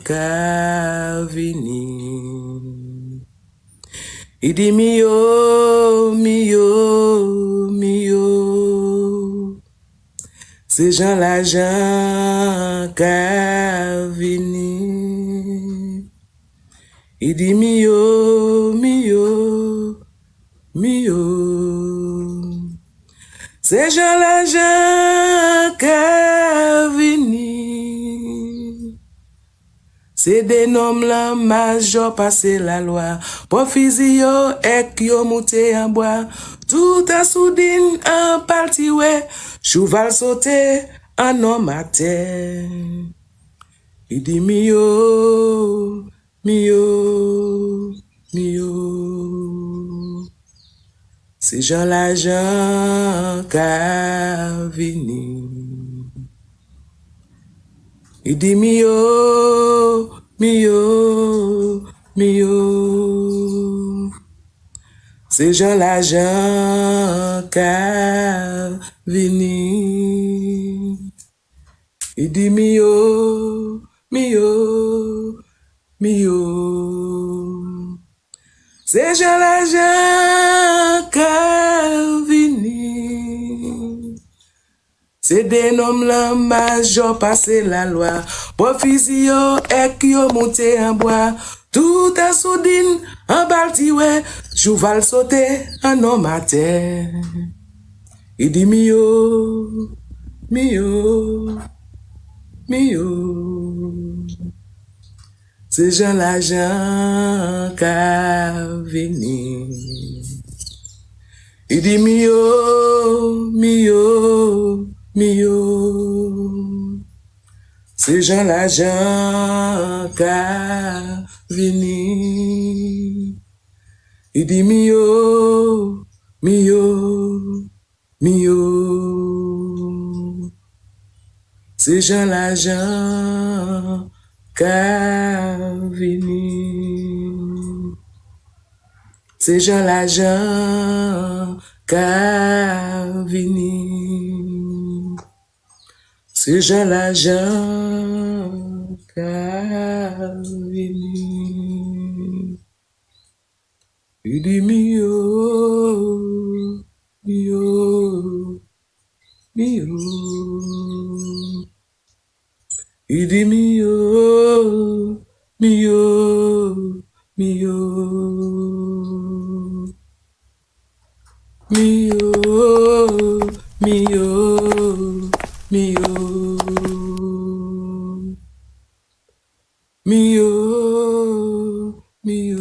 ka vini. Il dit mio, mio, mio. C'est Jean l'agent ka vini. Il dit mio, mio, mio. C'est Jean l'agent ka vini. C'est des noms la major passer la loi. Profizi yo ek yo monte en bois. Tout a soudine en parti ouais. Cheval sauté en homme à terre. Il dit mio, mio, mio. C'est Jean l'agent ka vini. Il dit mio, mio, mio. C'est Jean l'agent ka vini. Il dit mio, mio, mio. C'est Jean l'agent ka vini. C'est des noms la major passer la loi. Profizi yo ek yo monte en bois. Tout a soudine en parti ouais. Cheval sauté en homme à terre. Il dit mio, mio, mio. C'est Jean l'agent ka vini. Il dit mio, mio, mio. C'est Jean l'agent ka vini. Il dit mio, mio, mio. C'est Jean l'agent ka vini. C'est Jean l'agent ka vini. C'est Jean l'agent ka vini. Il dit mio, mio, mio. Il dit mio, mio, mio. Mio, mio, mio. Mio, mio,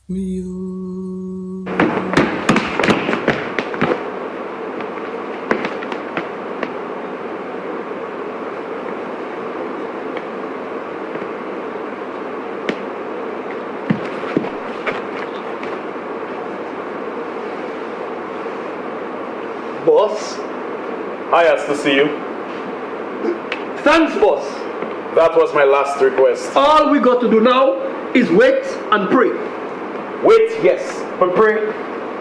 mio. Boss, I asked to see you. thanks, boss. That was my last request. All we got to do now is wait and pray. Wait, yes, but pray.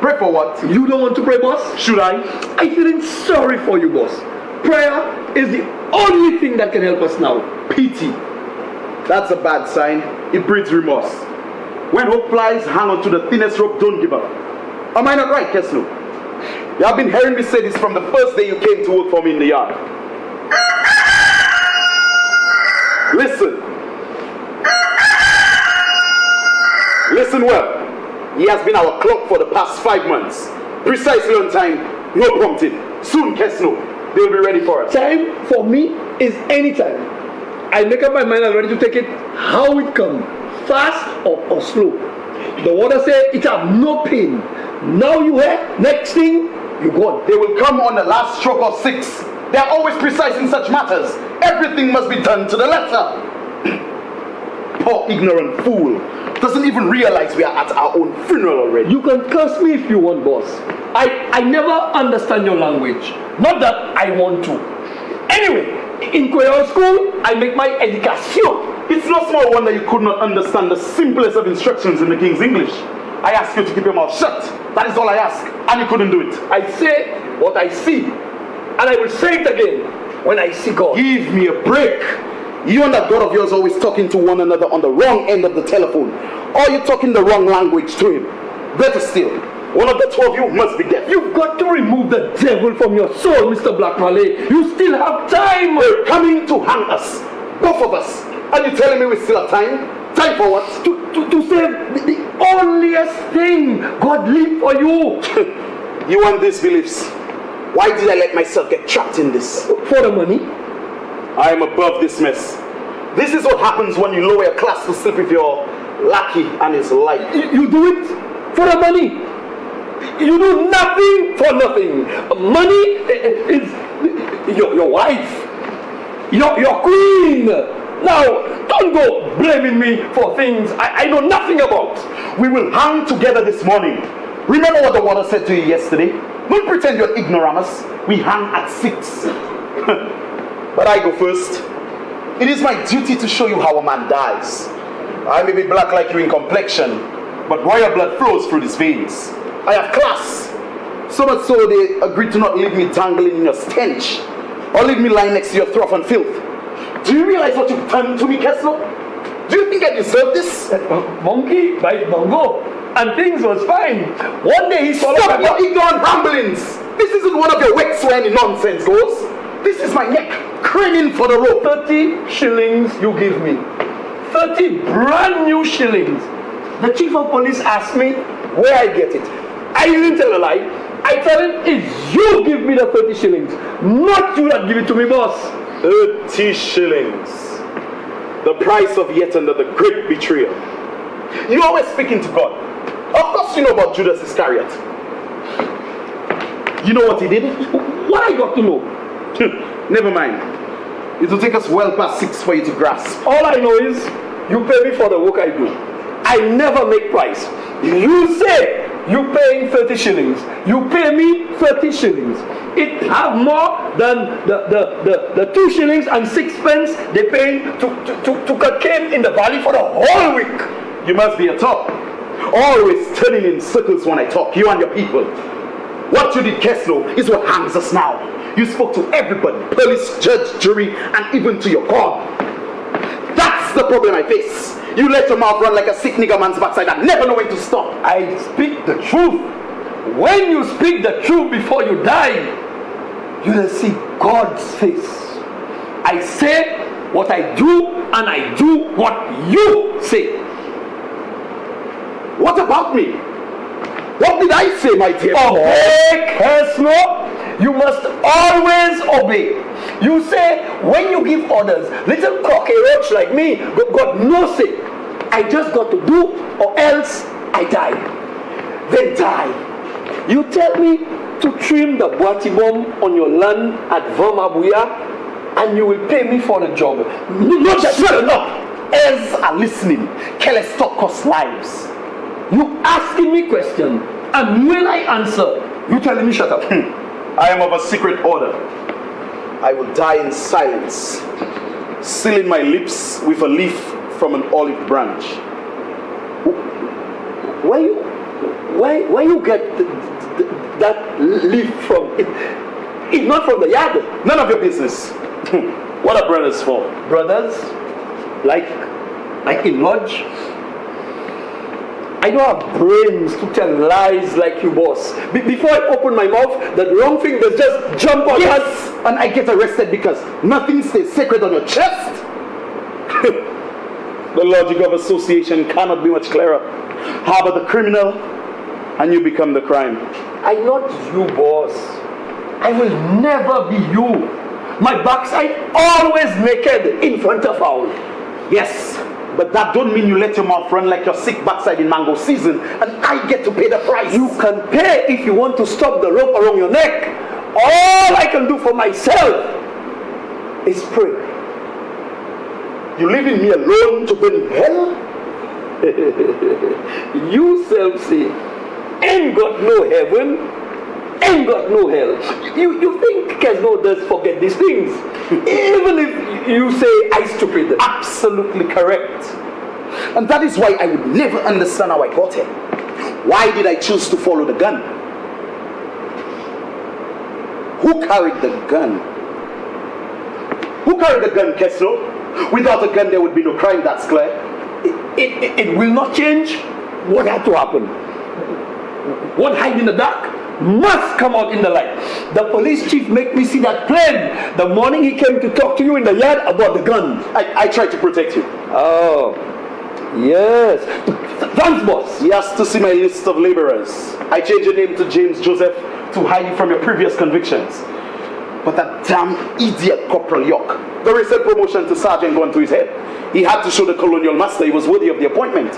Pray for what? You don't want to pray, boss? Should I? I'm feeling sorry for you, boss. Prayer is the only thing that can help us now. Pity. That's a bad sign. It breeds remorse. When hope flies, hang on to the thinnest rope, don't give up. Am I not right, Kesnoh? You have been hearing me say this from the first day you came to work for me in the yard. Listen. Listen well. He has been our clock for the past 5 months. Precisely on time, no prompting. Soon, Kesnoh, they'll be ready for us. Time for me is anytime. I make up my mind I'm ready to take it how it comes, fast or slow. The water say it have no pain. Now you hear, next thing, you go on. They will come on the last stroke of 6. They are always precise in such matters. Everything must be done to the letter. Poor ignorant fool. Doesn't even realize we are at our own funeral already. You can curse me if you want, boss. I never understand your language. Not that I want to. Anyway, in Creole school, I make my education. It's no small wonder you could not understand the simplest of instructions in the King's English. I asked you to keep your mouth shut. That is all I ask. And you couldn't do it. I say what I see. And I will say it again when I see God. Give me a break. You and that God of yours always talking to one another on the wrong end of the telephone. Or you're talking the wrong language to him. Better still, one of the two of you must be deaf. You've got to remove the devil from your soul, Mr. Black Malay. You still have time. They're coming to hang us. Both of us. And you telling me we still have time? Time for what? To save the onlyest thing God leave for you. You and these beliefs. Why did I let myself get trapped in this? For the money? I am above this mess. This is what happens when you lower your class to sleep with your lackey and his life. You do it for the money. You do nothing for nothing. Money is your wife, your queen. Now, don't go blaming me for things I know nothing about. We will hang together this morning. Remember what the water said to you yesterday? Don't pretend you're ignoramus. We hang at 6. But I go first. It is my duty to show you how a man dies. I may be black like you in complexion, but royal blood flows through these veins. I have class. So much so they agreed to not leave me dangling in your stench, or leave me lying next to your trough and filth. Do you realize what you've done to me, Kesnoh? Do you think I deserve this? Monkey bite bongo, and things was fine. One day he swallowed. Stop your ignorant ramblings. This isn't one of your wet swearing nonsense goes. This is my neck craning for the rope. 30 shillings you give me. 30 brand new shillings. The chief of police asked me where I get it. I didn't tell a lie. I tell him it's you give me the 30 shillings, not you that give it to me, boss. 30 shillings. The price of yet another great betrayal. You always speaking to God. Of course you know about Judas Iscariot. You know what he did? What I got to know? Never mind. It will take us well past 6 for you to grasp. All I know is you pay me for the work I do. I never make price. You say you paying 30 shillings. You pay me 30 shillings. It have more than the 2 shillings and 6 pence they pay to cut cane in the valley for the whole week. You must be a top. Always turning in circles when I talk, you and your people. What you did, Kesnoh, is what hangs us now. You spoke to everybody, police, judge, jury, and even to your God. That's the problem I face. You let your mouth run like a sick nigger man's backside and never know when to stop. I speak the truth. When you speak the truth before you die, you will see God's face. I say what I do, and I do what you say. What about me? What did I say, my dear? Obey, Kesnoh. You must always obey. You say when you give orders, little cockroach like me got no say. I just got to do, or else I die. Then die. You tell me to trim the boati bomb on your land at Vamabuya, and you will pay me for the job. No, just shut up. Heirs are listening. Careless talk costs lives. You asking me question, and when I answer, you telling me shut up. I am of a secret order. I will die in silence, sealing my lips with a leaf from an olive branch. Where you get that leaf from? It's not from the yard. None of your business. What are brothers for? Brothers? Like in lodge? I don't have brains to tell lies like you, boss. Before I open my mouth, the wrong thing does just jump on us. And I get arrested because nothing stays sacred on your chest. The logic of association cannot be much clearer. Harbor the criminal, and you become the crime. I'm not you, boss. I will never be you. My backside always naked in front of all. Yes, but that don't mean you let your mouth run like your sick backside in mango season, and I get to pay the price. You can pay if you want to stop the rope around your neck. All I can do for myself is pray. You leaving me alone to burn in hell? You self say, ain't got no heaven, ain't got no hell. You think Kesnoh does forget these things? Even if you say I stupid. Absolutely correct. And that is why I would never understand how I got here. Why did I choose to follow the gun? Who carried the gun? Who carried the gun, Kesnoh? Without a gun, there would be no crime, that's clear. It will not change what had to happen. What hide in the dark must come out in the light. The police chief made me see that plane the morning he came to talk to you in the yard about the gun. I tried to protect you. Oh, yes. Thanks, boss. He asked to see my list of laborers. I changed your name to James Joseph to hide you from your previous convictions. But that damn idiot Corporal York, the recent promotion to sergeant gone to his head. He had to show the colonial master he was worthy of the appointment.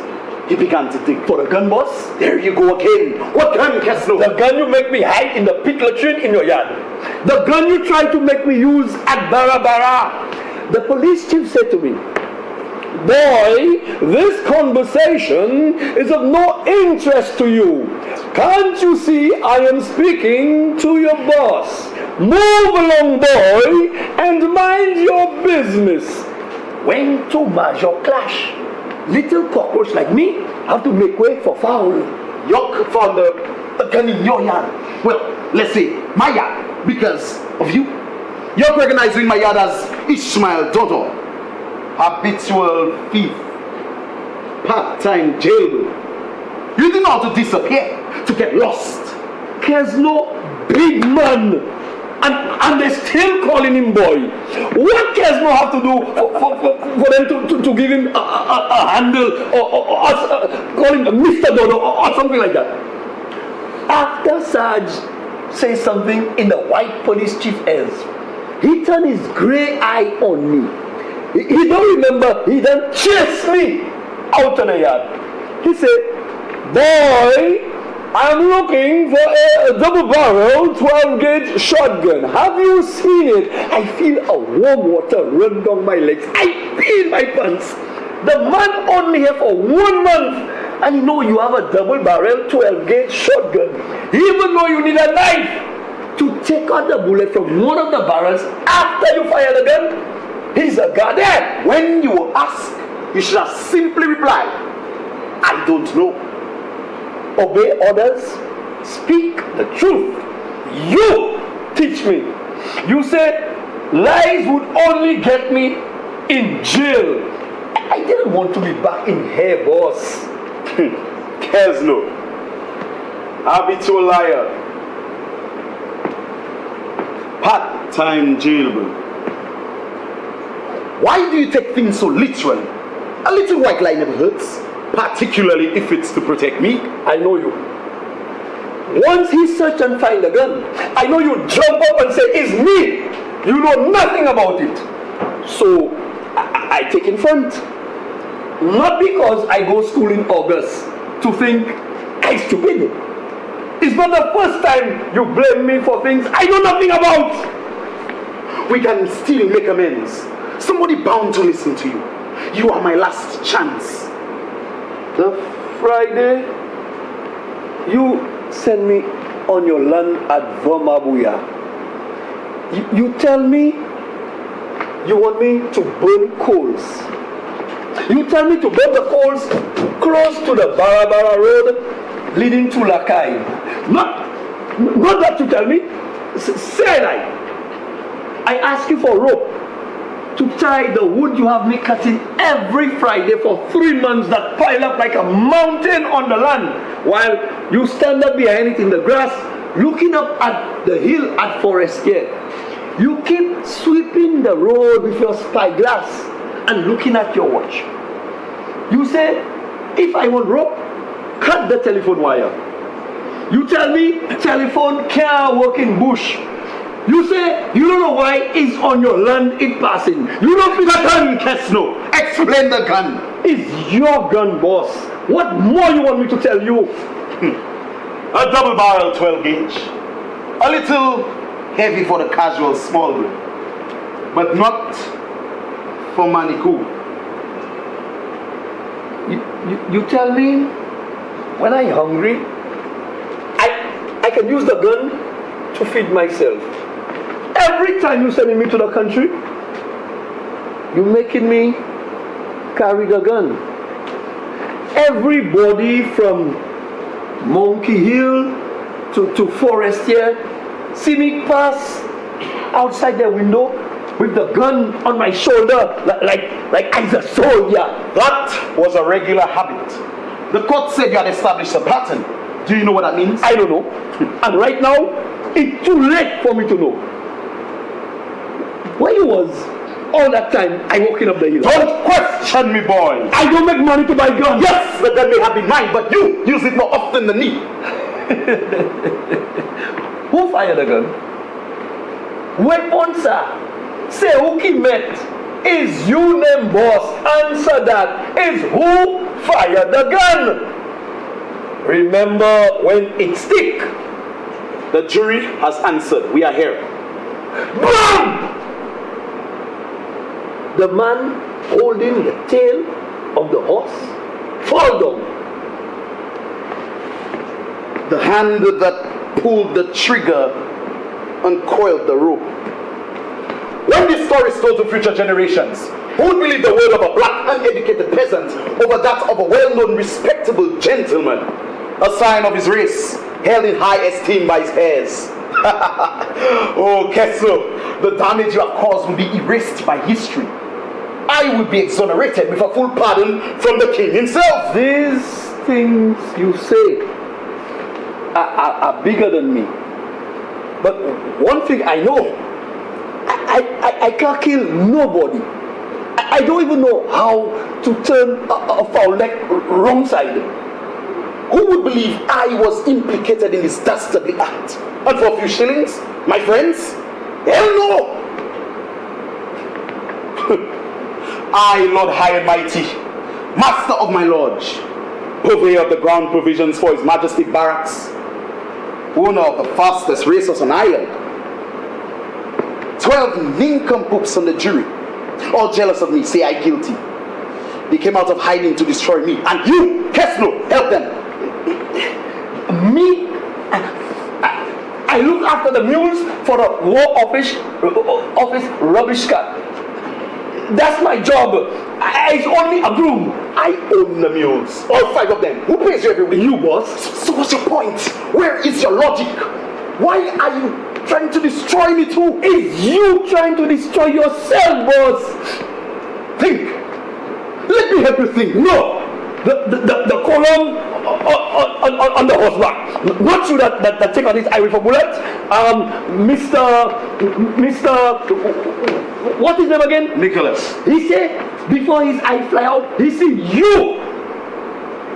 He began to dig for the gun, boss. There you go again. What gun, Kesnoh? The gun you make me hide in the pit latrine in your yard. The gun you tried to make me use at Barbados. The police chief said to me, boy, this conversation is of no interest to you. Can't you see I am speaking to your boss? Move along, boy, and mind your business. When two major clash, little cockroach like me have to make way for foul. York found the gun in your yard. Well, let's say my yard, because of you. York recognized you in my yard as Ishmael Dodo, habitual thief, part-time jailbird. You didn't know how to disappear, to get lost. Kesnoh, big man. And they're still calling him boy. What Kesnoh have to do for them to give him a handle or call him Mr. Dodo or something like that? After Sarge says something in the white police chief ears, he turned his gray eye on me. He don't remember he done chased me out of the yard. He said, boy, I'm looking for a double-barrel 12-gauge shotgun. Have you seen it? I feel a warm water run down my legs. I feel my pants. The man only here for 1 month. And you know you have a double-barrel 12-gauge shotgun. Even though you need a knife to take out the bullet from one of the barrels after you fire the gun. He's a goddamn. When you were asked, you should have simply replied, I don't know. Obey orders, speak the truth. You teach me. You said lies would only get me in jail. I didn't want to be back in here, boss. Kesnoh, habitual liar, part-time jailbird. Why do you take things so literally? A little white lie never hurts. Particularly if it's to protect me. I know you. Once he search and find the gun, I know you jump up and say, it's me. You know nothing about it. So, I take in front. Not because I go school in August to think I'm stupid. It's not the first time you blame me for things I know nothing about. We can still make amends. Somebody bound to listen to you. You are my last chance. The Friday you send me on your land at Vomabuya, you tell me you want me to burn coals. You tell me to burn the coals close to the Barabara road leading to Lakai. Not that you tell me. Say I ask you for rope to tie the wood you have me cutting every Friday for 3 months that pile up like a mountain on the land, while you stand up behind it in the grass, looking up at the hill at Forestier. You keep sweeping the road with your spyglass and looking at your watch. You say, if I want rope, cut the telephone wire. You tell me telephone can't work in bush. You say you don't know why it's on your land it passing. You don't feel the gun, Kesnoh. Explain the gun. It's your gun, boss. What more you want me to tell you? A double-barrel 12-gauge. A little heavy for the casual small grade, but not for Manikou. You tell me when I'm hungry, I can use the gun to feed myself. Every time you sending me to the country, you making me carry the gun. Everybody from Monkey Hill to Forestier see me pass outside their window with the gun on my shoulder like I'm a soldier. That was a regular habit. The court said you had established a pattern. Do you know what that means? I don't know. And right now, it's too late for me to know. Where you was all that time I walking up the hill? Don't question me, boy. I don't make money to buy guns. Yes, the gun may have been mine, but you use it more often than me. Who fired the gun? Weapon, sir. Say who he met. Is you name boss? Answer that. Is who fired the gun? Remember when it stick? The jury has answered. We are here. BAM! The man holding the tail of the horse fall down. The hand that pulled the trigger uncoiled the rope. When this story is told to future generations, who would believe the word of a black, uneducated peasant over that of a well-known, respectable gentleman? A sign of his race, held in high esteem by his heirs. Oh, Kesnoh, the damage you have caused will be erased by history. I will be exonerated with a full pardon from the king himself. These things you say are bigger than me. But one thing I know, I can't kill nobody. I don't even know how to turn a foul leg wrong side. Who would believe I was implicated in this dastardly act? And for a few shillings, my friends? Hell no! I, Lord High and Mighty, Master of my lodge, purveyor of the ground provisions for His Majesty barracks, owner of the fastest racers on island, 12 nincompoops on the jury, all jealous of me, say I guilty. They came out of hiding to destroy me, and you, Kesnoh, help them. Me? I look after the mules for the war office rubbish cart. That's my job. It's only a groom. I own the mules, all 5 of them. Who pays you every week? You, boss. So what's your point? Where is your logic? Why are you trying to destroy me too? It's you trying to destroy yourself, boss. Think. Let me help you think. No. The column on the horseback. Not you that take on his eye with a bullet. Mr. What is his name again? Nicholas. He said before his eye fly out, he see you.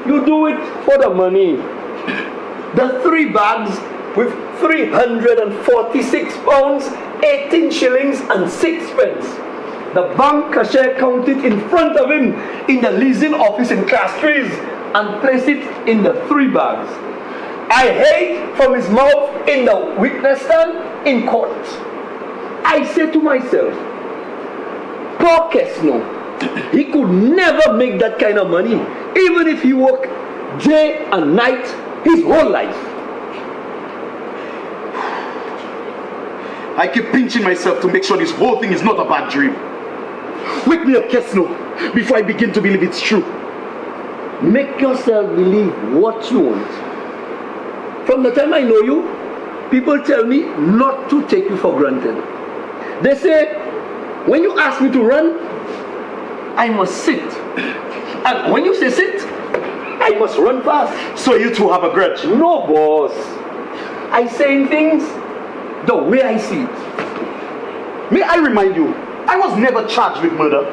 You do it for the money. The 3 bags with 346 pounds, 18 shillings and 6 pence. The bank cashier counted in front of him in the leasing office in class 3s and placed it in the 3 bags. I heard from his mouth in the witness stand in court. I said to myself, poor Kesnoh, he could never make that kind of money, even if he worked day and night his whole life. I keep pinching myself to make sure this whole thing is not a bad dream. Wake me up, Kesnoh, before I begin to believe it's true. Make yourself believe what you want. From the time I know you, people tell me not to take you for granted. They say, when you ask me to run, I must sit. And when you say sit, I must run fast. So you two have a grudge? No, boss. I say things the way I see it. May I remind you, I was never charged with murder.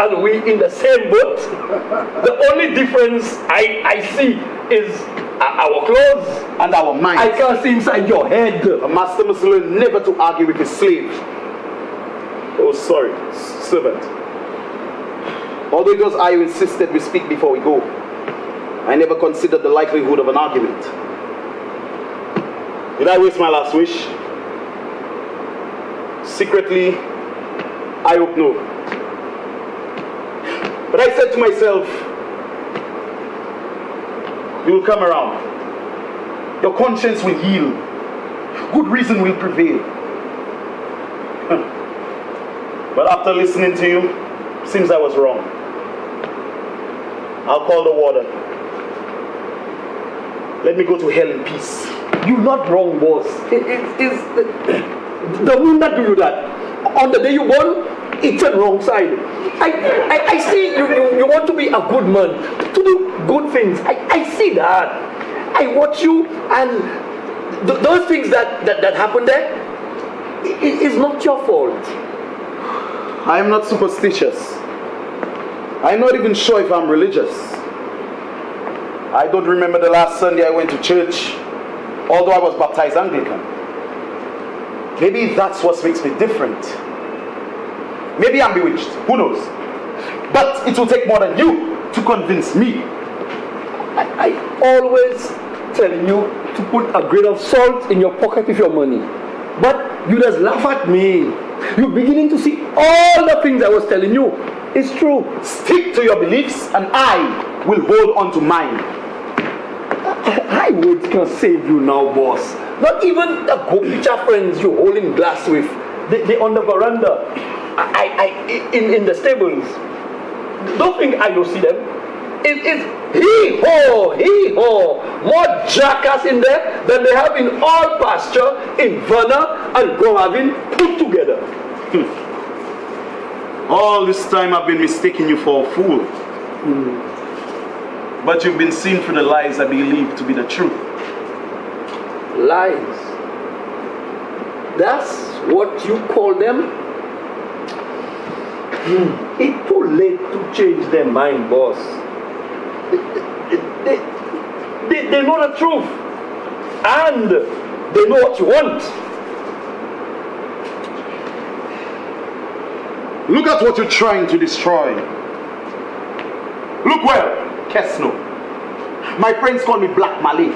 And we in the same boat. The only difference I see is our clothes and our minds. I can't see inside your head. A master must learn never to argue with his slave. Oh, sorry, servant. Although it was I who insisted we speak before we go, I never considered the likelihood of an argument. Did I waste my last wish? Secretly, I hope no. But I said to myself, you will come around. Your conscience will heal. Good reason will prevail. But after listening to you, seems I was wrong. I'll call the warder. Let me go to hell in peace. You're not wrong, boss. It's the moon that do you that. on the day you born, it's a wrong side. I see you want to be a good man, to do good things. I see that. I watch you, and those things that happen there is not your fault. I am not superstitious. I'm not even sure if I'm religious. I don't remember the last Sunday I went to church, although I was baptized Anglican. Maybe that's what makes me different. Maybe I'm bewitched. Who knows? But it will take more than you to convince me. I always telling you to put a grain of salt in your pocket with your money. But you just laugh at me. You're beginning to see all the things I was telling you. It's true. Stick to your beliefs and I will hold on to mine. I words can save you now, boss. Not even the go-picture friends you're holding glass with. They on the veranda. In the stables. Don't think I don't see them. It's hee-haw. More jackass in there than they have in all pasture in Verna and Grenadines put together. All this time I've been mistaking you for a fool. But you've been seen through the lies I believe to be the truth. Lies? That's what you call them? It's too late to change their mind, boss. They know the truth. And they know what you want. Look at what you're trying to destroy. Look well, Kesnoh. My friends call me Black Malay.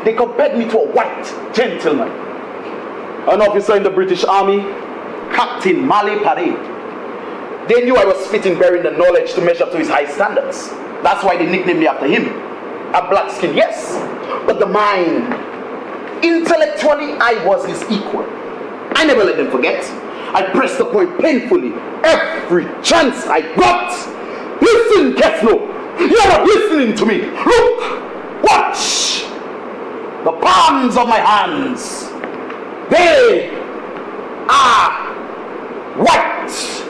They compared me to a white gentleman. An officer in the British Army, Captain Malay Parade. They knew I was fit in bearing the knowledge to measure up to his high standards. That's why they nicknamed me after him. A black skin, yes, but the mind. Intellectually, I was his equal. I never let them forget. I pressed the point painfully every chance I got. Listen, Kesnoh, you're not listening to me. Look, watch. The palms of my hands. They are white.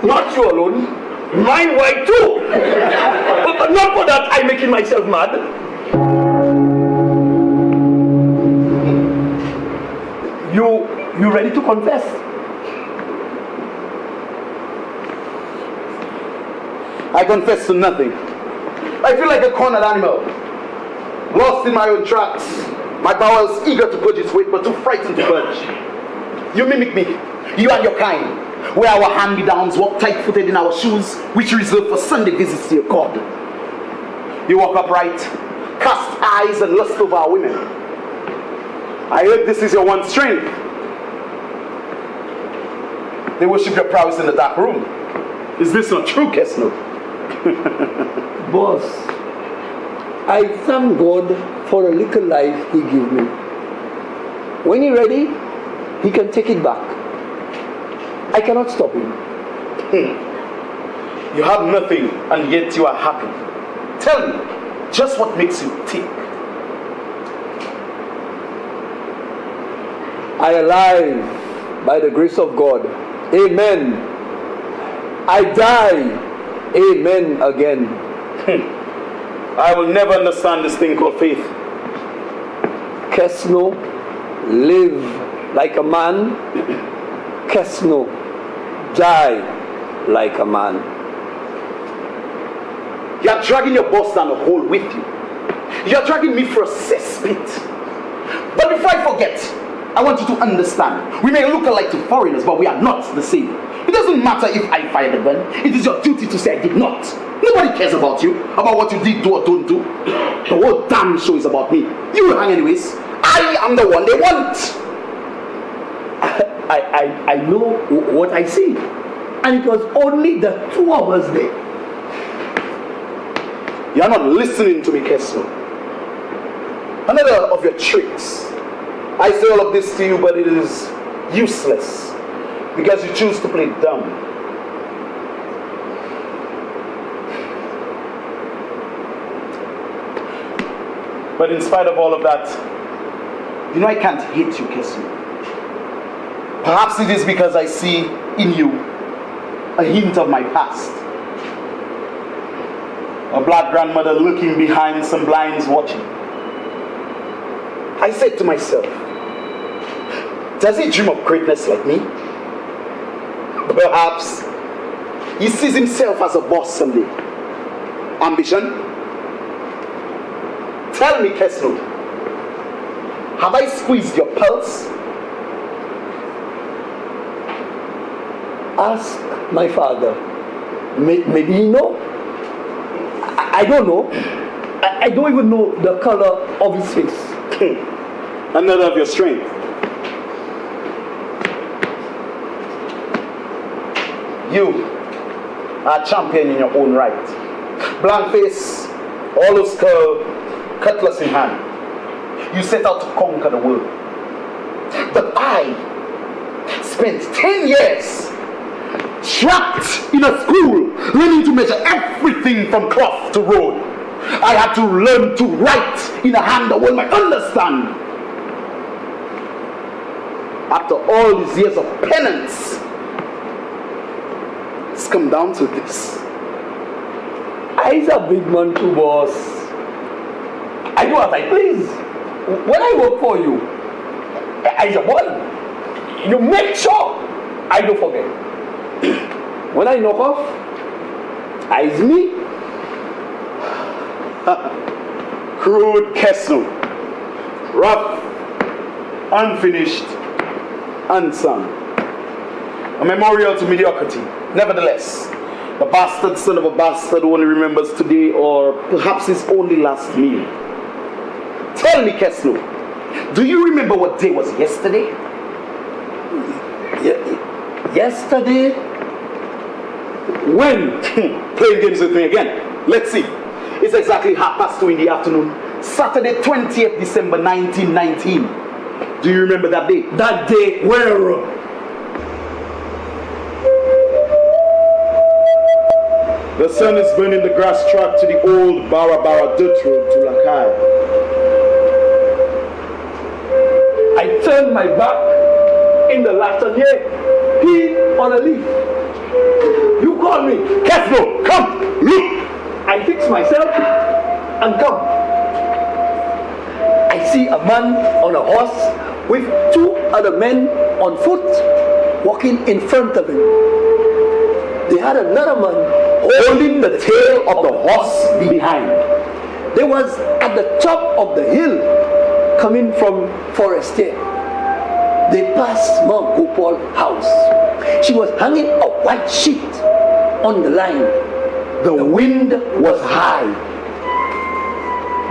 Not you alone. Mine white too. But not for that I'm making myself mad. You ready to confess? I confess to nothing. I feel like a cornered animal, lost in my own tracks. My bowels eager to purge its weight, but too frightened to budge. You mimic me, you and your kind. Where our hand-me-downs walk tight-footed in our shoes, which reserve for Sunday visits to your God. You walk upright, cast eyes and lust over our women. I heard this is your one strength. They worship your prowess in the dark room. Is this not true, Kesnoh? Boss, I thank God for a little life He gave me. When He's ready, He can take it back. I cannot stop Him. You have nothing and yet you are happy. Tell me, just what makes you tick? I am alive by the grace of God. Amen. I die. Amen again. I will never understand this thing called faith. Kesnoh, live like a man. Kesnoh, die like a man. You are dragging your boss down a hole with you. You are dragging me for a cesspit. But before I forget, I want you to understand. We may look alike to foreigners, but we are not the same. It doesn't matter if I fired the gun. It is your duty to say I did not. Nobody cares about you, about what you did do or don't do. The whole damn show is about me. You will hang anyways. I am the one they want. I know what I see. And it was only the two of us there. You are not listening to me, Kesnoh. Another of your tricks. I say all of this to you, but it is useless because you choose to play dumb. But in spite of all of that, I can't hate you, Kesnoh. Perhaps it is because I see in you a hint of my past. A black grandmother looking behind some blinds watching. I said to myself, does he dream of greatness like me? Perhaps he sees himself as a boss someday. Ambition? Tell me, Kesnoh, have I squeezed your pulse? Ask my father. Maybe he know. I don't know. I don't even know the color of his face. Another of your strength. You are a champion in your own right. Blank face, hollow skull, cutlass in hand. You set out to conquer the world. But I spent 10 years trapped in a school, learning to measure everything from cloth to road. I had to learn to write in a hand the world might understand. After all these years of penance, it's come down to this. I's a big man too, boss. I do as I please. When I work for you, I's a boy. You make sure I don't forget. When I knock off, I's me. Crude Kesnoh. Rough, unfinished, unsung. A memorial to mediocrity. Nevertheless, the bastard son of a bastard who only remembers today or perhaps his only last meal. Tell me, Kesnoh, do you remember what day was yesterday? Yesterday? When? Playing games with me again. Let's see. It's exactly 2:30 in the afternoon. Saturday, 20th December 1919. Do you remember that day? That day where? The sun is burning the grass track to the old Barbados dirt road to Lakai. I turned my back in the latanier, peed on a leaf. You call me. Kesnoh, come, look. I fix myself and come. I see a man on a horse with 2 other men on foot walking in front of him. They had another man holding the tail of the horse behind. They was at the top of the hill coming from Forestier. They passed Mount Gopal's house. She was hanging a white sheet on the line. The wind was high.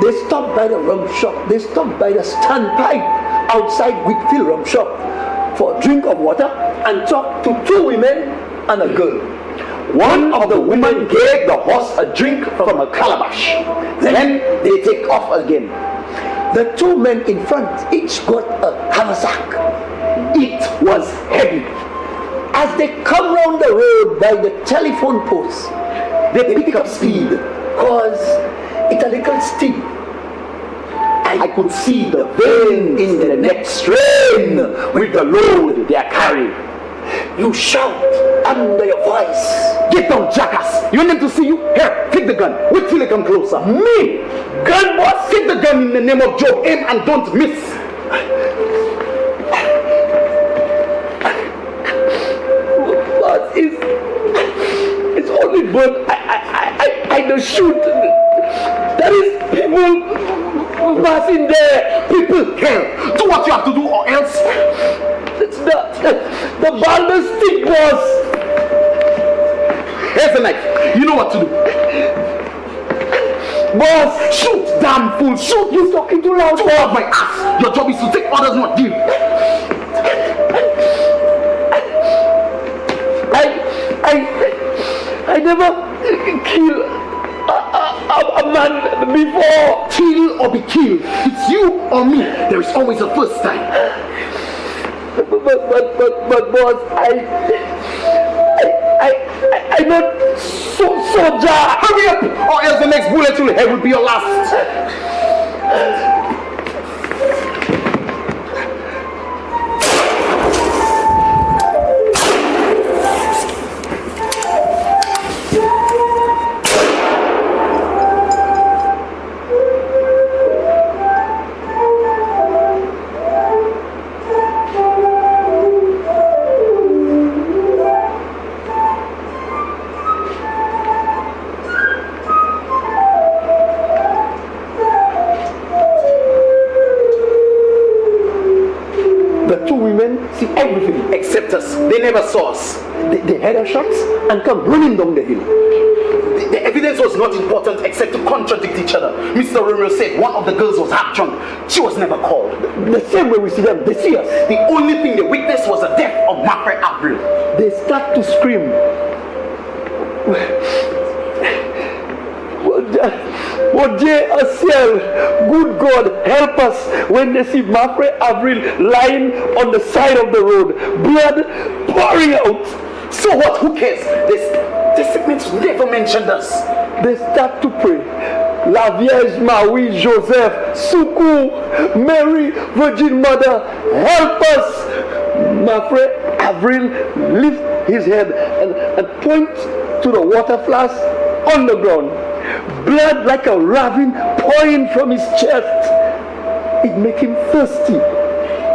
They stopped by the rum shop. They stopped by the standpipe outside Whitfield rum shop for a drink of water and talked to 2 women and a girl. One of the women gave the horse a drink from a calabash. Then they take off again. The 2 men in front each got a haversack. It was heavy. As they come round the road by the telephone post, they pick up speed because it's a little steep. I could see the vein in the next train with the load they are carrying. You shout under your voice. Get down, jackass. You want them to see you? Here, take the gun. Wait till they come closer. Me? Gun boss? Take the gun in the name of Joe. Aim and don't miss. But it's only bird. I don't shoot. There is people passing there. People here. Do what you have to do or else. It's the Barbados stick, boss. Here's the knife. You know what to do. Boss, shoot, damn fool, shoot. You're talking too loud. Too loud, my ass. Your job is to take orders, not give. I never kill a man before. Kill or be killed. It's you or me. There is always a first time. But boss, I'm not soldier. Hurry up, or else the next bullet you'll have will be your last. See everything. Except us. They never saw us. They heard our shots and come running down the hill. The evidence was not important except to contradict each other. Mr. Romeo said one of the girls was half drunk. She was never called. The same way we see them, they see us. The only thing they witnessed was the death of Mafre Avril. They start to scream. Oh dear Asiel, good God, help us when they see Mafre Avril lying on the side of the road, blood pouring out. So what? Who cares? This segment never mentioned us. They start to pray. La Vierge Marie Joseph, Suku, Mary, Virgin Mother, help us. Mafre Avril lifts his head and points to the water flask on the ground. Blood like a ravine pouring from his chest. It makes him thirsty.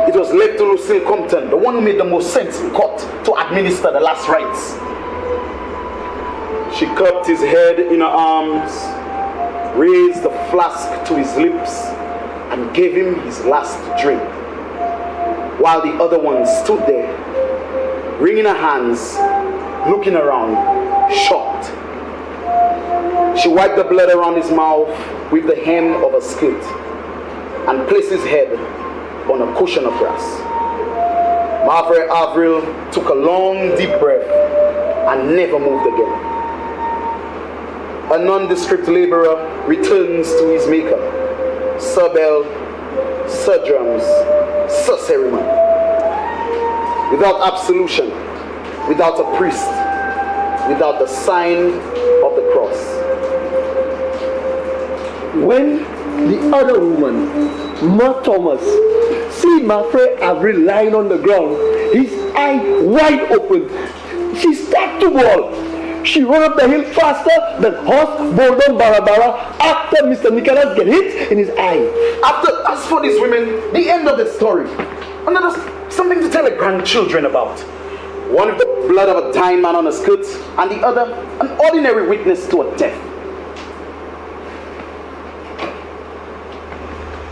It was left to Lucille Compton, the one who made the most sense in court, to administer the last rites. She cupped his head in her arms, raised the flask to his lips, and gave him his last drink, while the other one stood there, wringing her hands, looking around, shocked. She wiped the blood around his mouth with the hem of her skirt and placed his head on a cushion of grass. Mafre Avril took a long deep breath and never moved again. A nondescript laborer returns to his maker. Sir bell, sir drums, sir ceremony. Without absolution, without a priest, without the sign of the cross. When the other woman, Ma Thomas, see Mafre Avril lying on the ground, his eye wide open, she starts to bawl. She ran up the hill faster than horse Bordon Barabara after Mr. Nicholas get hit in his eye. As for these women, the end of the story. Another something to tell the grandchildren about. One with the blood of a dying man on her skirt, and the other an ordinary witness to a death.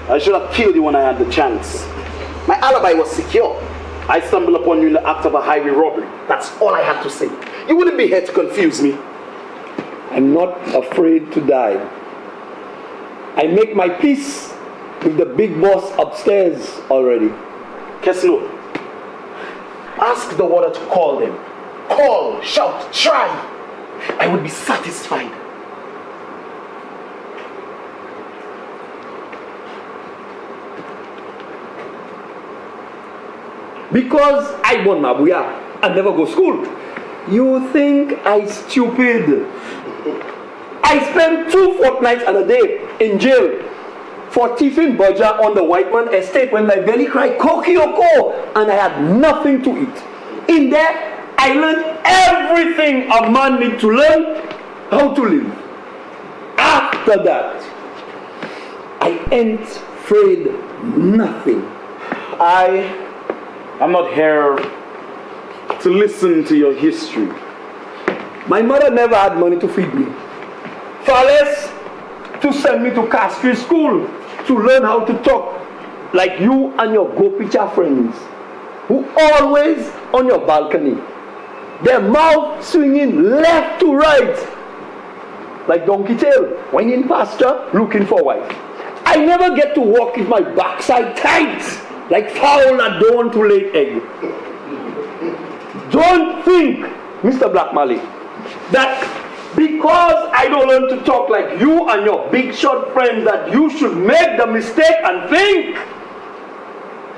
I should have killed you when I had the chance. My alibi was secure. I stumbled upon you in the act of a highway robbery. That's all I had to say. You wouldn't be here to confuse me. I'm not afraid to die. I make my peace with the big boss upstairs already. Kesnoh, ask the water to call them. Call, shout, try. I would be satisfied. Because I born Mabuya and never go school. You think I stupid? I spent 2 fortnights and a day in jail for thieving Baja on the white man estate when my belly cried kokioko and I had nothing to eat. In there, I learned everything a man needs to learn how to live. After that, I ain't afraid nothing. I'm not here to listen to your history. My mother never had money to feed me. Far less to send me to Castry school to learn how to talk like you and your go-pitcher friends who always on your balcony. Their mouth swinging left to right like donkey tail whining pasture looking for wife. I never get to walk with my backside tight like fowl that don't want to lay egg. Don't think, Mr. Black Mali, that because I don't learn to talk like you and your big shot friends that you should make the mistake and think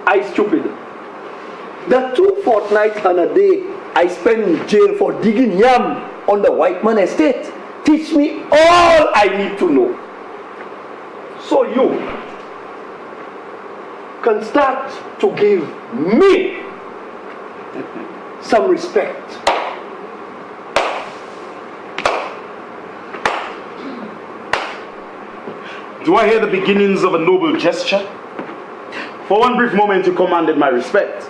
I stupid. The 2 fortnights and a day I spent in jail for digging yam on the white man estate teach me all I need to know. So you, can start to give me some respect. Do I hear the beginnings of a noble gesture? For one brief moment, you commanded my respect.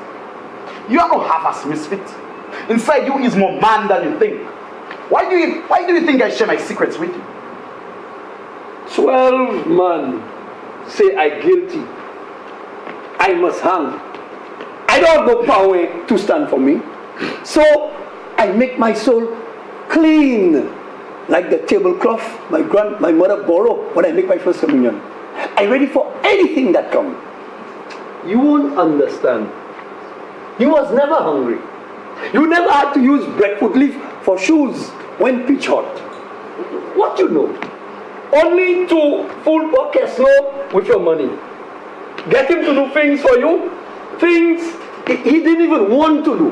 You are no half-ass misfit. Inside you is more man than you think. Why do you think I share my secrets with you? 12 men say I guilty. I must hang. I don't have no power to stand for me. So I make my soul clean, like the tablecloth my mother borrowed when I make my first communion. I'm ready for anything that comes. You won't understand. You was never hungry. You never had to use breadfruit leaf for shoes when pitch hot. What you know? Only to fool poor Kesnoh with your money. Get him to do things for you, things he didn't even want to do.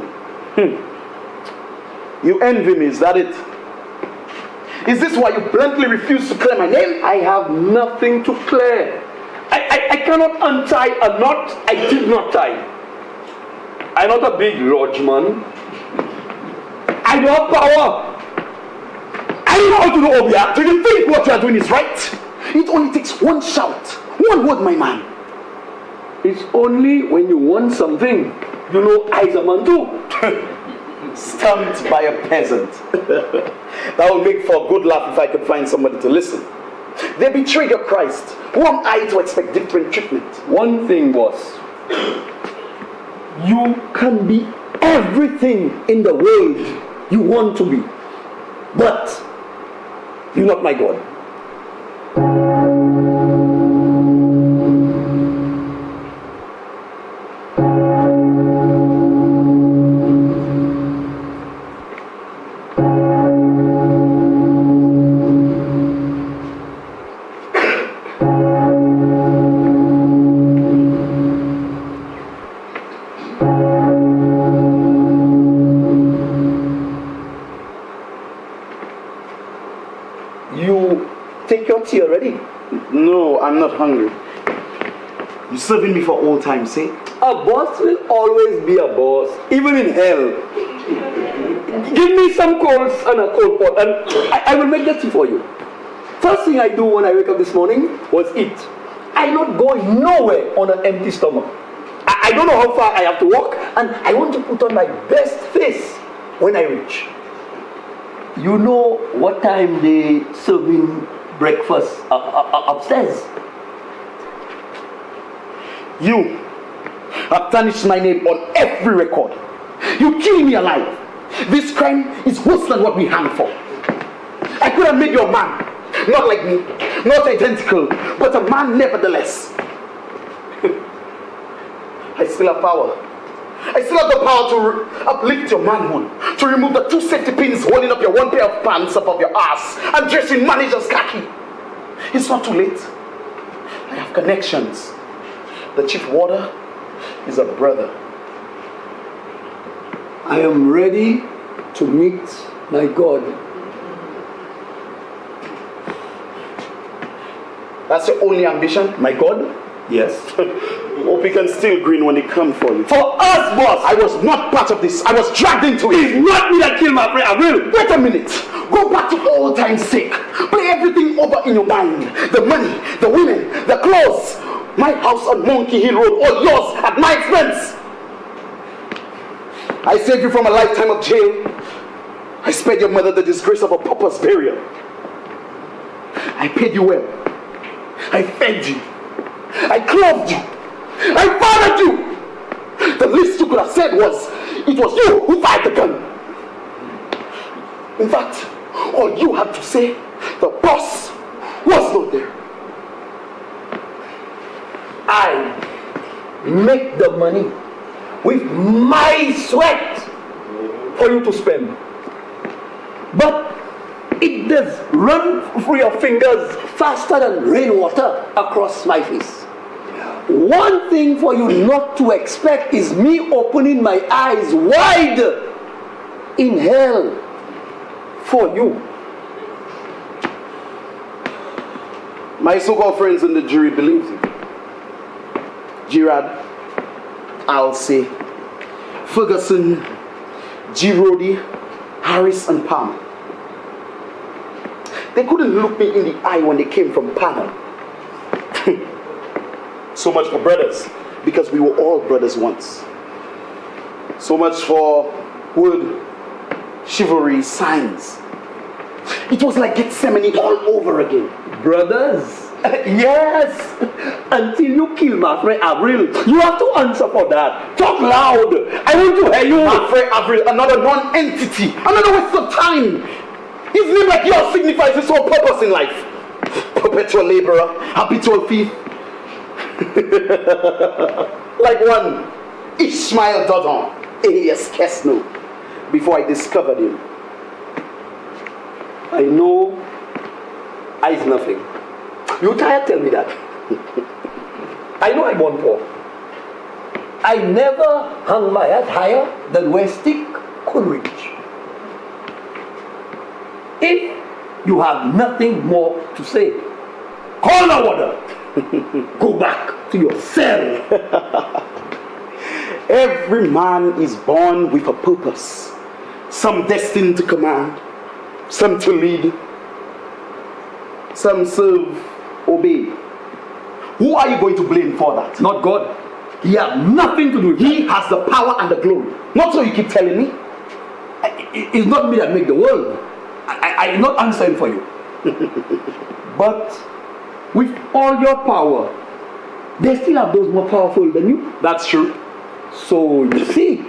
You envy me, is that it? Is this why you bluntly refuse to clear my name? I have nothing to clear. I cannot untie a knot I did not tie. I'm not a big lodge man. I don't have power. I know how to do Obia. Do you think what you are doing is right? It only takes one shout, one word, my man. It's only when you want something, you know I's a man too. Stumped by a peasant. That would make for a good laugh if I could find somebody to listen. They betrayed your Christ. Who am I to expect different treatment? One thing was, you can be everything in the world you want to be, but you're not my God. Tea already? No, I'm not hungry. You're serving me for old time's sake? A boss will always be a boss, even in hell. Give me some coals and a cold pot, and I will make the tea for you. First thing I do when I wake up this morning was eat. I'm not going nowhere on an empty stomach. I don't know how far I have to walk, and I want to put on my best face when I reach. You know what time they serving breakfast upstairs? You have tarnished my name on every record. You kill me alive. This crime is worse than what we hang for. I could have made you a man, not like me, not identical, but a man nevertheless. I still have power. I still have the power to uplift your manhood, to remove the 2 safety pins holding up your 1 pair of pants above your ass and dress in manager's khaki. It's not too late. I have connections. The chief warder is a brother. I am ready to meet my God. That's your only ambition? My God? Yes. Hope he can still grin when he come for you. For us, boss! I was not part of this. I was dragged into it. It's not me that killed my friend. I will. Wait a minute. Go back to old time's sake. Play everything over in your mind. The money, the women, the clothes. My house on Monkey Hill Road, all yours at my expense. I saved you from a lifetime of jail. I spared your mother the disgrace of a pauper's burial. I paid you well. I fed you. I clothed you. I fathered you. The least you could have said was, it was you who fired the gun. In fact, all you had to say, the boss was not there. I make the money with my sweat for you to spend. But it does run through your fingers faster than rainwater across my face. One thing for you not to expect is me opening my eyes wide in hell for you. My so-called friends in the jury believe you. Gerard, Alsey, Ferguson, G. Rhodey, Harris, and Palmer. They couldn't look me in the eye when they came from panel. So much for brothers, because we were all brothers once. So much for wood, chivalry, signs. It was like Gethsemane all over again. Brothers? Yes! Until you kill my friend Avril, you have to answer for that. Talk loud! I want to hear you! My friend Avril, another non-entity, another waste of time. His name like yours signifies his whole purpose in life. Perpetual laborer, habitual thief. Like one Ishmael Dodon, alias Kesnoh, before I discovered him. I know I is nothing. You tired tell me that. I know I'm born poor. I never hung my head higher than where stick could reach. If you have nothing more to say, call the water. Go back to your cell. Every man is born with a purpose. Some destined to command, some to lead, some serve, obey. Who are you going to blame for that? Not God. He has nothing to do with it. He has the power and the glory. Not so you keep telling me. It's not me that make the world. I'm not answering for you. But with all your power, they still have those more powerful than you. That's true. So you see,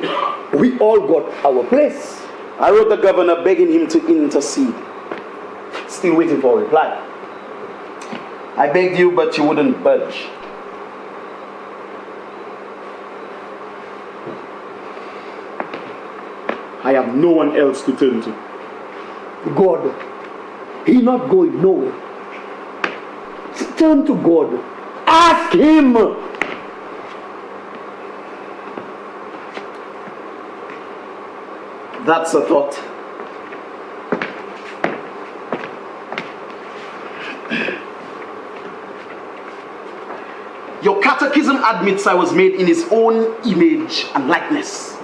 we all got our place. I wrote the governor begging him to intercede. Still waiting for a reply. I begged you, but you wouldn't budge. I have no one else to turn to. God, He not going nowhere. Turn to God. Ask Him. That's a thought. Your catechism admits I was made in His own image and likeness.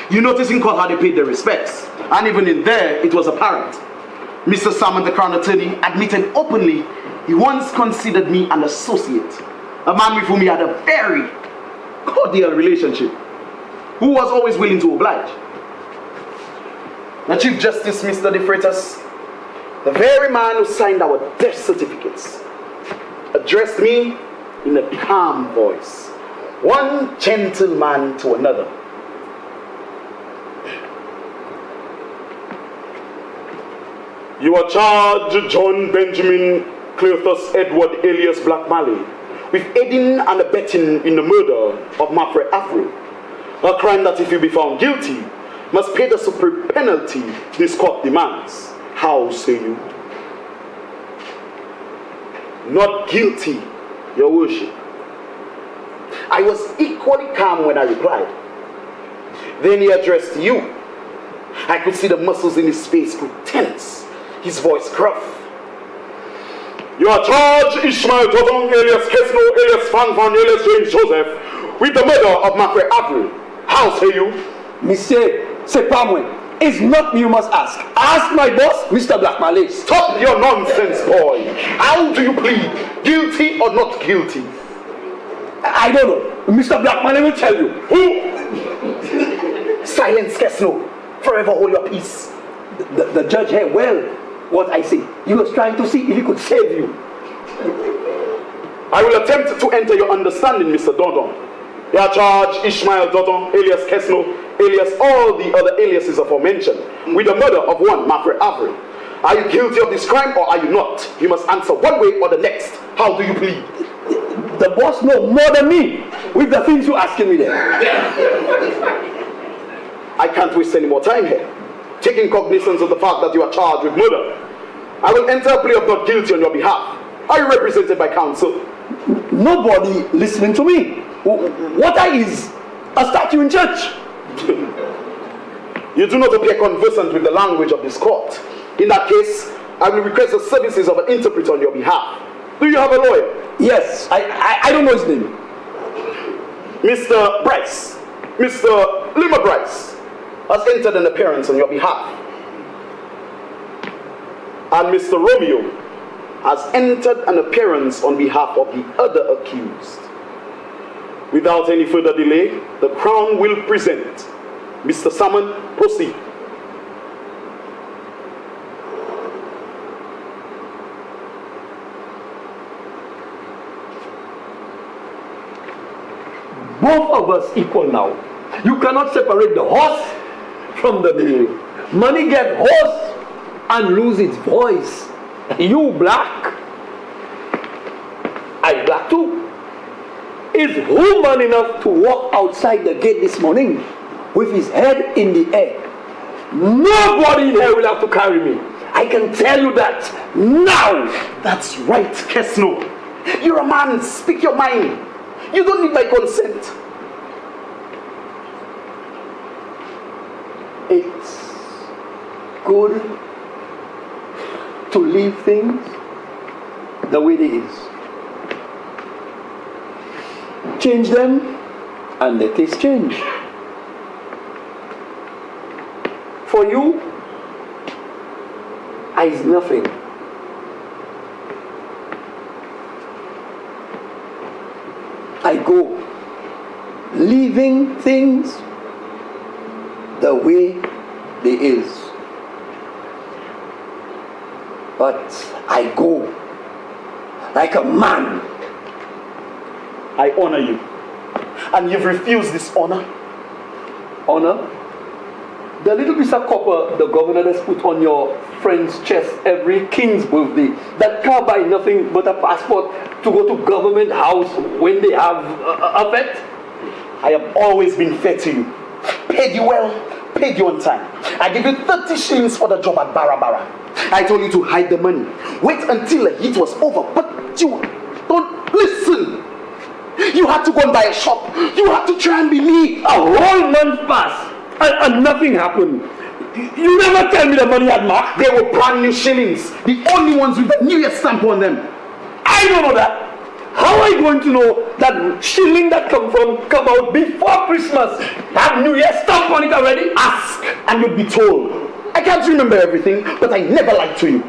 You notice in court how they paid their respects, and even in there it was apparent. Mr. Salmon, the Crown Attorney, admitted openly he once considered me an associate, a man with whom he had a very cordial relationship, who was always willing to oblige. The Chief Justice, Mr. De Freitas, the very man who signed our death certificates, addressed me in a calm voice, one gentleman to another. You are charged, John Benjamin Cleophas Edward alias Black Mally, with aiding and abetting in the murder of Mafre Afro, a crime that, if you be found guilty, must pay the supreme penalty this court demands. How say you? Not guilty, Your Worship. I was equally calm when I replied. Then he addressed you. I could see the muscles in his face grew tense, his voice gruff. You are charged, Ishmael Dodon alias Kesnoh alias Van alias James Joseph, with the murder of Mafre Avril. How say you? Monsieur, c'est pas moi. It's not me you must ask. Ask my boss, Mr. Black Malay. Stop your nonsense, boy. How do you plead? Guilty or not guilty? I don't know. Mr. Black Malay will tell you. Who? Silence, Kesnoh. Forever hold your peace. The judge here, well, what I say. He was trying to see if he could save you. I will attempt to enter your understanding, Mr. Dodon. You are charged, Ishmael Dodon, alias Kesnoh, alias all the other aliases aforementioned, with the murder of one Mafre Avril. Are you guilty of this crime or are you not? You must answer one way or the next. How do you plead? The boss knows more than me with the things you're asking me there. I can't waste any more time here. Taking cognizance of the fact that you are charged with murder, I will enter a plea of not guilty on your behalf. Are you represented by counsel? Nobody listening to me. What is a statue in church? You do not appear conversant with the language of this court. In that case, I will request the services of an interpreter on your behalf. Do you have a lawyer? Yes, I don't know his name. Mr. Bryce, Mr. Lima Bryce, has entered an appearance on your behalf. And Mr. Romeo has entered an appearance on behalf of the other accused. Without any further delay, the Crown will present. Mr. Salmon, proceed. Both of us equal now. You cannot separate the horse from the mule. Money get horse and lose its voice. You black, I black too. Is who man enough to walk outside the gate this morning with his head in the air? Nobody in here will have to carry me. I can tell you that now. That's right, Kesnoh. You're a man, speak your mind. You don't need my consent. It's good to leave things the way they is. Change them and the taste change. For you, I is nothing. I go leaving things the way they is. But I go like a man. I honor you. And you've refused this honor. Honor? The little piece of copper the governor has put on your friend's chest every king's birthday, that can't buy nothing but a passport to go to government house when they have a fete. I have always been fair to you. Paid you well, paid you on time. I gave you 30 shillings for the job at Barbados. I told you to hide the money. Wait until the heat was over, but you don't listen. You had to go and buy a shop. You had to try and be me. A whole month passed and nothing happened. You never tell me the money had marked. They were brand new shillings. The only ones with the New Year stamp on them. I don't know that. How am I going to know that shilling that come out before Christmas have New Year stamp on it already? Ask and you'll be told. I can't remember everything, but I never lied to you.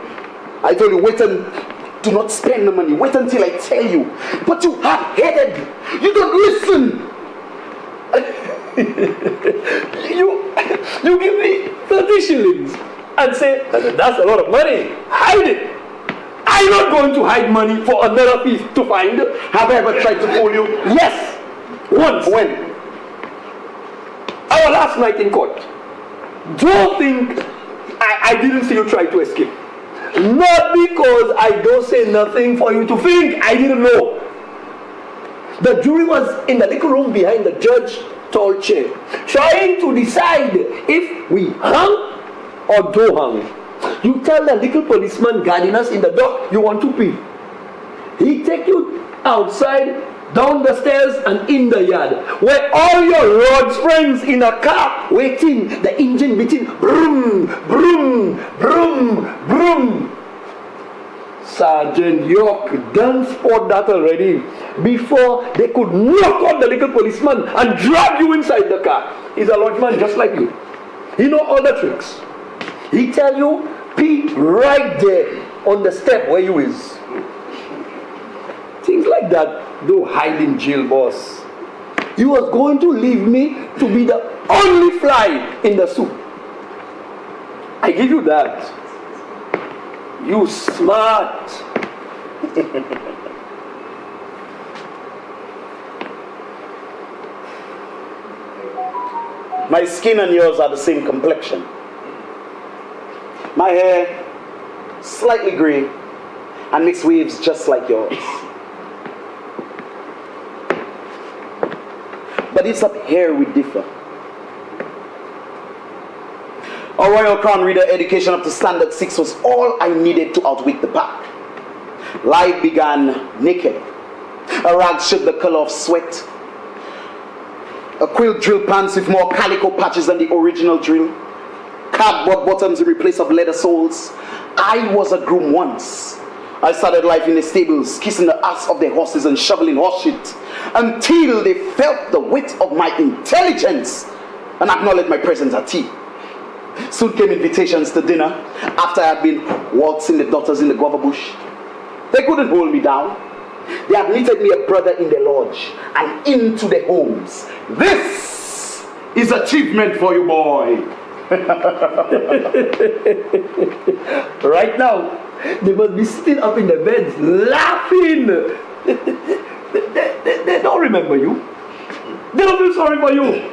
I told you, wait and do not spend the money. Wait until I tell you. But you hard-headed. You don't listen. You give me 30 shillings and say, that's a lot of money. Hide it. I'm not going to hide money for another thief to find. Have I ever tried to fool you? Yes. Once. When? Our last night in court. Don't think I didn't see you try to escape. Not because I don't say nothing for you to think I didn't know. The jury was in the little room behind the judge's tall chair, trying to decide if we hung or don't hang. You tell the little policeman guarding us in the dock you want to pee. He take you outside, down the stairs and in the yard, where all your lord's friends in a car waiting, the engine beating, broom, broom, broom, broom. Sergeant York done spot that already before they could knock out the little policeman and drag you inside the car. He's a lodgeman just like you. He know all the tricks. He tell you, pee right there on the step where you is. Things like that don't hide in jail, boss. You was going to leave me to be the only fly in the soup. I give you that. You smart. My skin and yours are the same complexion. My hair, slightly grey, and makes waves just like yours. But it's up here we differ. A Royal Crown Reader education up to Standard 6 was all I needed to outwit the pack. Life began naked. A rag showed the color of sweat. A quilt drill pants with more calico patches than the original drill. Cardboard bottoms in place of leather soles. I was a groom once. I started life in the stables, kissing the ass of the horses and shoveling horse shit, until they felt the weight of my intelligence and acknowledged my presence at tea. Soon came invitations to dinner after I had been waltzing the daughters in the guava bush. They couldn't hold me down. They admitted me a brother in the lodge and into the homes. This is achievement for you, boy. Right now, they must be still up in the beds laughing. They don't remember you. They don't feel sorry for you.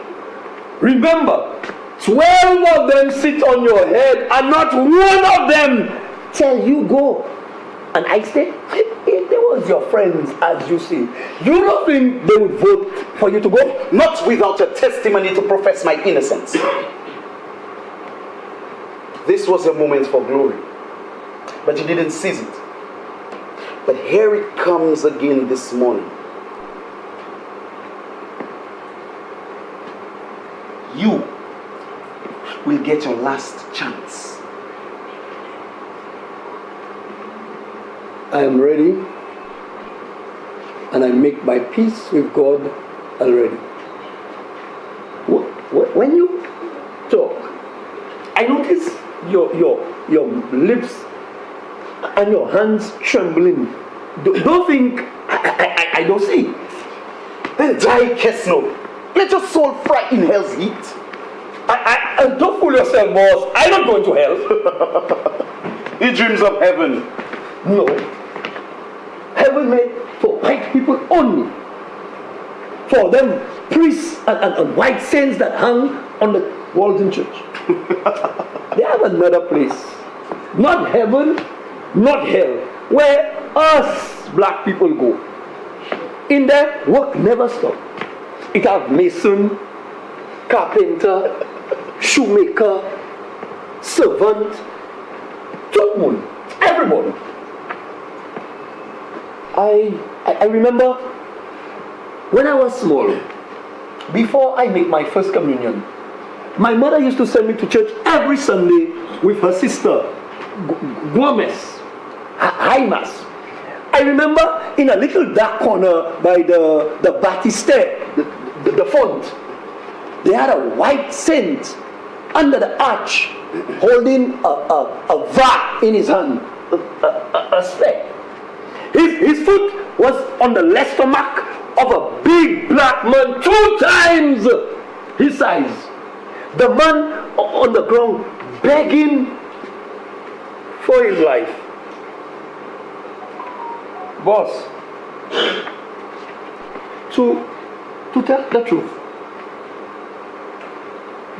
Remember, 12 of them sit on your head and not one of them tell you go. And I said, if they was your friends as you see, you don't think they would vote for you to go? Not without a testimony to profess my innocence. This was a moment for glory, but you didn't seize it. But here it comes again this morning. You will get your last chance. I am ready, and I make my peace with God already. When you talk, I notice your lips and your hands trembling. Don't think I don't see. Then die, Kesnoh. Let your soul fry in hell's heat. Don't fool yourself, boss. I'm not going to hell. He dreams of heaven. No. Heaven made for white people only. For them priests and white saints that hung on the walls in church. They have another place. Not heaven, not hell. Where us black people go. In there, work never stops. It have mason, carpenter, shoemaker, servant, everyone. I remember when I was small, before I made my first communion, my mother used to send me to church every Sunday with her sister, Gomez, High Mass. I remember in a little dark corner by the baptistère, the font, they had a white saint under the arch holding a vat in his hand, a speck. His foot was on the left stomach of a big black man 2 times his size. The man on the ground begging for his life. Boss, to tell the truth,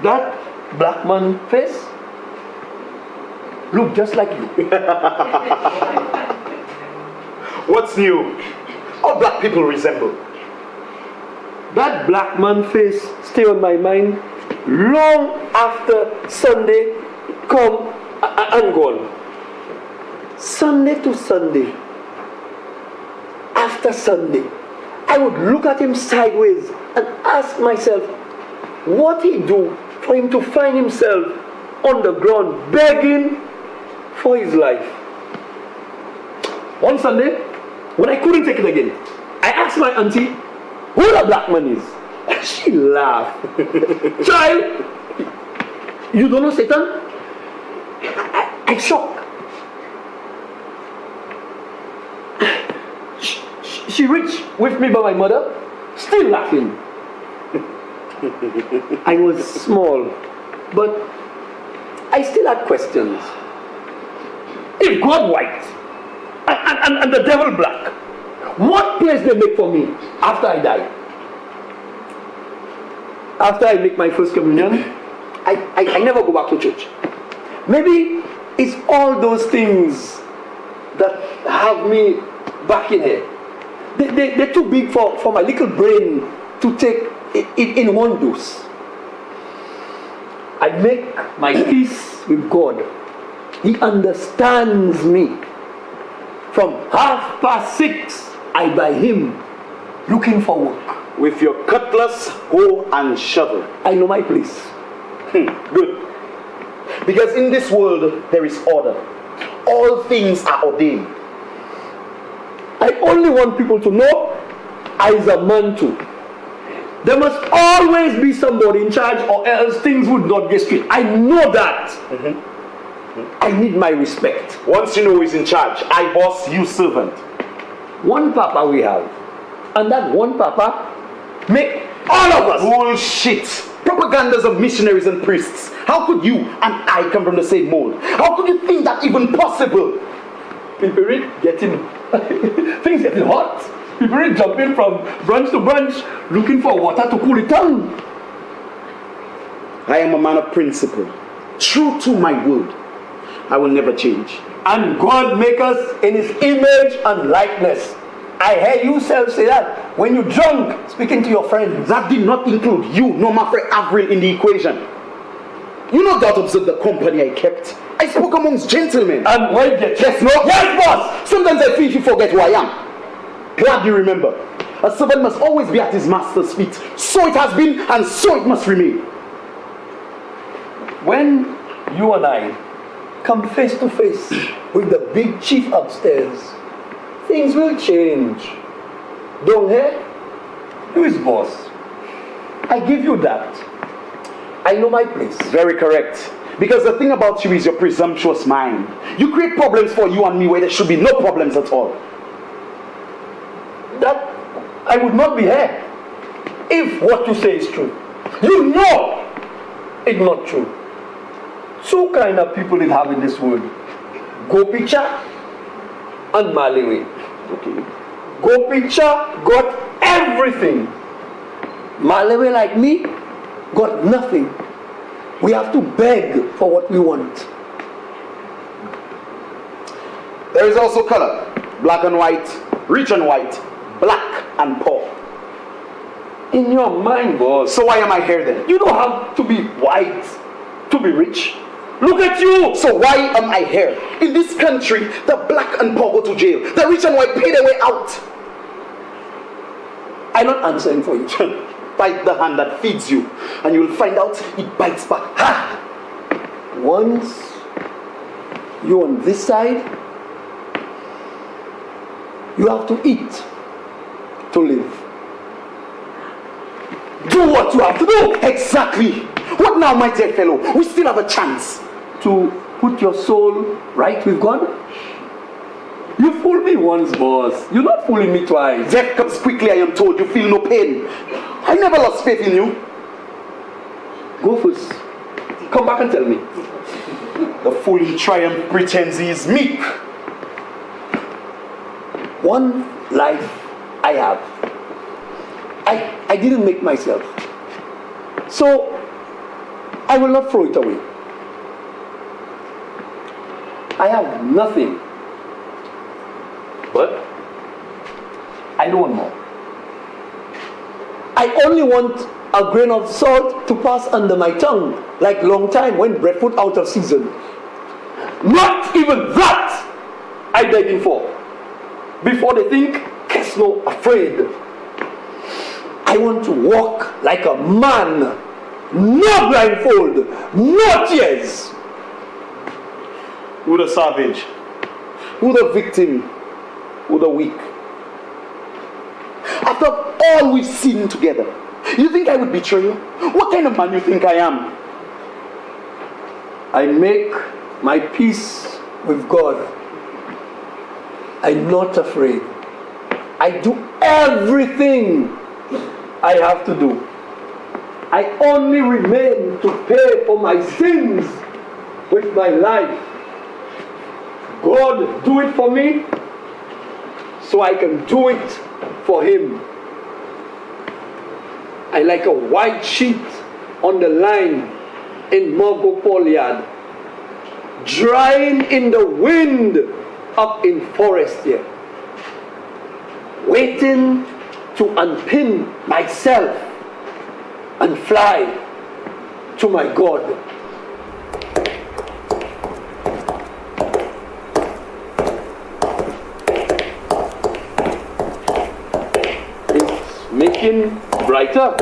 that black man face look just like you. What's new? All black people resemble. That black man face stay on my mind long after Sunday come and gone. Sunday to Sunday, after Sunday, I would look at him sideways and ask myself what he do for him to find himself on the ground begging for his life. One Sunday, when I couldn't take it again, I asked my auntie who the black man is. She laughed. Child, you don't know Satan? I shocked. She reached with me by my mother, still laughing. I was small, but I still had questions. If God white and the devil black, what place they make for me after I die? After I make my first communion, I never go back to church. Maybe it's all those things that have me back in here. They're too big for my little brain to take in one dose. I make my peace with God. He understands me. From 6:30, I by him looking for work. With your cutlass, hoe, and shovel. I know my place. Good. Because in this world there is order. All things are ordained. I only want people to know I is a man too. There must always be somebody in charge or else things would not get straight. I know that. I need my respect. Once you know who is in charge, I boss, you servant. One papa we have. And that one papa make all of us. Bullshit. Propagandas of missionaries and priests. How could you and I come from the same mold? How could you think that even possible? People getting things getting hot. People jumping from branch to branch looking for water to cool it down. I am a man of principle. True to my word. I will never change. And God make us in his image and likeness. I hear you self say that when you drunk speaking to your friends. That did not include you, no my friend Avril, in the equation. You no doubt observed the company I kept. I spoke amongst gentlemen. And when you Kesnoh? Yes, boss! Sometimes I think you forget who I am. Glad you remember. A servant must always be at his master's feet. So it has been, and so it must remain. When you and I come face to face with the big chief upstairs, things will change. Don't hear? Who is boss? I give you that. I know my place. Very correct. Because the thing about you is your presumptuous mind. You create problems for you and me where there should be no problems at all. That I would not be here if what you say is true. You know it's not true. Two kind of people it have in this world. Gopicha and Malawi. Okay. Gopicha got everything. Malawi like me got nothing. We have to beg for what we want. There is also color. Black and white, rich and white, black and poor. In your mind, boss. So why am I here then? You don't have to be white to be rich. Look at you! So why am I here? In this country, the black and poor go to jail. The rich and white pay their way out. I'm not answering for you. Bite the hand that feeds you, and you will find out it bites back. Ha! Once you're on this side, you have to eat to live. Do what you have to do. Exactly. What now, my dear fellow? We still have a chance to put your soul right with God. You fooled me once, boss. You're not fooling me twice. Death comes quickly, I am told. You feel no pain. I never lost faith in you. Go first. Come back and tell me. The fool in triumph pretends he is meek. One life I have. I didn't make myself. So I will not throw it away. I have nothing. But I don't want more. I only want a grain of salt to pass under my tongue, like long time when breadfruit out of season. Not even that I begging for. Before they think Kesnoh afraid. I want to walk like a man. No blindfold, no tears. Who the savage? Who the victim? Who the weak? After all we've seen together, you think I would betray you? What kind of man you think I am? I make my peace with God. I'm not afraid. I do everything I have to do. I only remain to pay for my sins with my life. God do it for me so I can do it for him. I like a white sheet on the line in Mogopol yard, drying in the wind up in forest here, waiting to unpin myself and fly to my God. It's making brighter.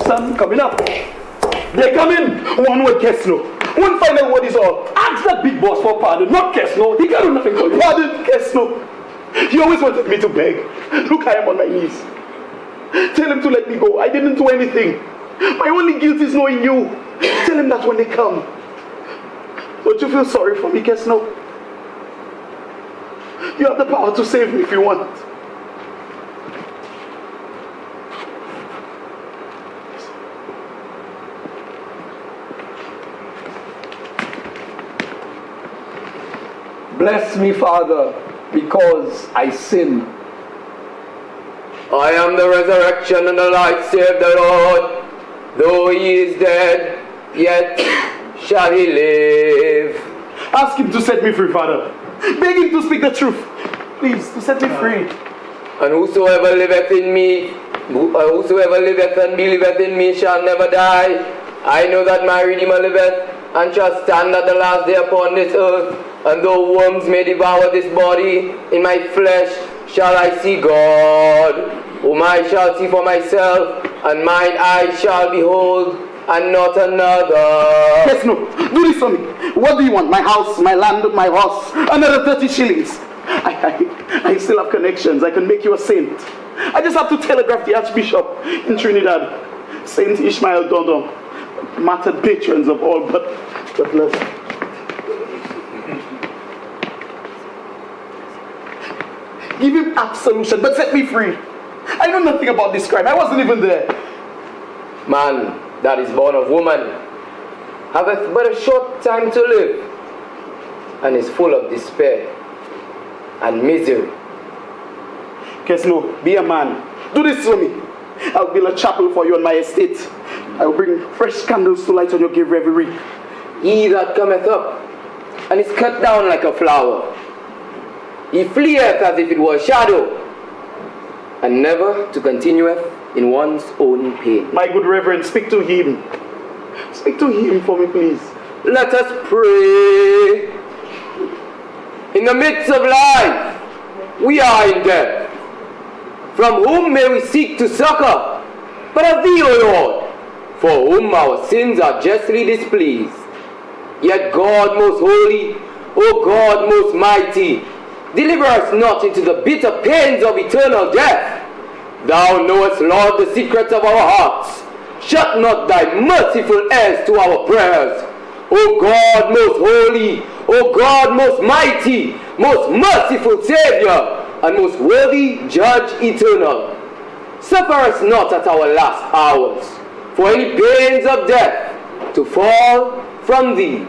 Sun coming up. They're coming. One word, Kesnoh. One final word is all. Ask that big boss for pardon, not Kesnoh. He can do nothing for you. Pardon, Kesnoh. He always wanted me to beg. Look, I am on my knees. Tell him to let me go. I didn't do anything. My only guilt is knowing you. Tell him that when they come. Don't you feel sorry for me, Kesnoh? You have the power to save me if you want. Bless me, Father, because I sinned. I am the resurrection and the life, saith the Lord. Though he is dead, yet shall he live. Ask him to set me free, Father. Beg him to speak the truth. Please, to set me free. And whosoever liveth in me, whosoever liveth and believeth in me shall never die. I know that my Redeemer liveth, and shall stand at the last day upon this earth. And though worms may devour this body, in my flesh shall I see God, whom I shall see for myself, and mine eyes shall behold, and not another. Kesnoh, do this for me. What do you want? My house, my land, my horse, another 30 shillings. I still have connections. I can make you a saint. I just have to telegraph the Archbishop in Trinidad, Saint Ishmael Dondon, martyred patrons of all but blessed. Give him absolution, but set me free. I know nothing about this crime. I wasn't even there. Man that is born of woman haveth but a short time to live, and is full of despair and misery. Kesnoh, be a man. Do this for me. I'll build a chapel for you on my estate. I will bring fresh candles to light on your grave every week. He that cometh up and is cut down like a flower, he fleeth as if it were a shadow, and never to continueth in one's own pain. My good Reverend, speak to him. Speak to him for me, please. Let us pray. In the midst of life, we are in death. From whom may we seek to succor but of thee, O Lord, for whom our sins are justly displeased? Yet God most holy, O God most mighty, deliver us not into the bitter pains of eternal death. Thou knowest, Lord, the secrets of our hearts. Shut not thy merciful ears to our prayers. O God most holy, O God most mighty, most merciful Savior, and most worthy Judge eternal, suffer us not at our last hours for any pains of death to fall from thee.